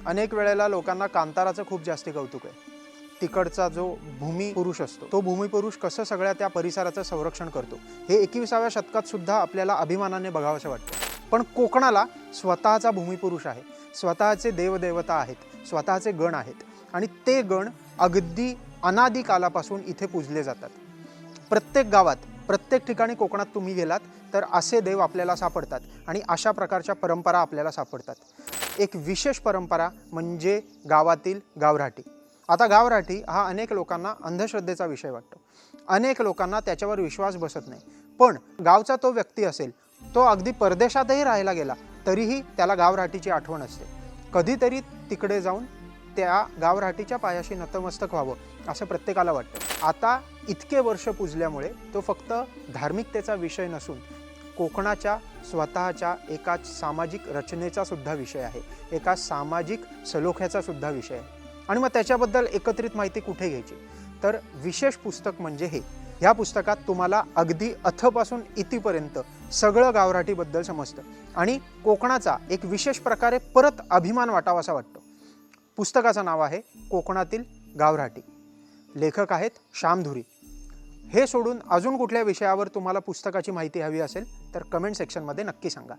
अनेक वेळेला लोकांना कांताराचं खूप जास्ती कौतुक आहे। तिकडचा जो भूमिपुरुष असतो तो भूमिपुरुष कसं सगळ्या त्या परिसराचं संरक्षण करतो हे 21व्या शतकात सुद्धा आपल्याला अभिमानाने बघावंसं वाटतं। पण कोकणाला स्वतःचा भूमिपुरुष आहे, स्वतःचे देवदेवता आहेत, स्वतःचे गण आहेत आणि ते गण अगदी अनादी कालापासून इथे पूजले जातात। प्रत्येक गावात प्रत्येक ठिकाणी कोकणात तुम्ही गेलात तर असे देव आपल्याला सापडतात आणि अशा प्रकारच्या परंपरा आपल्याला सापडतात। एक विशेष परंपरा म्हणजे गावातील गावराटी। आता गावराटी हा अनेक लोकांना अंधश्रद्धेचा विषय वाटतो, अनेक लोकांना त्याच्यावर विश्वास बसत नाही। पण गावचा तो व्यक्ती असेल, तो अगदी परदेशातही राहायला गेला तरीही त्याला गावराटीची आठवण असते। कधीतरी तिकडे जाऊन त्या गावराटीच्या पायाशी नतमस्तक व्हावं असं प्रत्येकाला वाटतं। आता इतके वर्ष पूजल्यामुळे तो फक्त धार्मिकतेचा विषय नसून कोकणाच्या स्वतःच्या एका सामाजिक रचनेचा सुद्धा विषय आहे, एका सामाजिक सलोख्याचा सुद्धा विषय आहे। आणि मग त्याच्याबद्दल एकत्रित माहिती कुठे घ्यायची, तर विशेष पुस्तक म्हणजे हे। ह्या पुस्तकात तुम्हाला अगदी अथपासून इतीपर्यंत सगळं गावराटीबद्दल समजतं आणि कोकणाचा एक विशेष प्रकारे परत अभिमान वाटावासा वाटतो। पुस्तकाचं नाव आहे कोकणातील गावराटी। लेखक आहेत श्यामधुरी। हे सोडून अजून कुठल्या विषयावर तुम्हाला पुस्तकाची माहिती हवी असेल तर कमेंट सेक्शनमध्ये नक्की सांगा।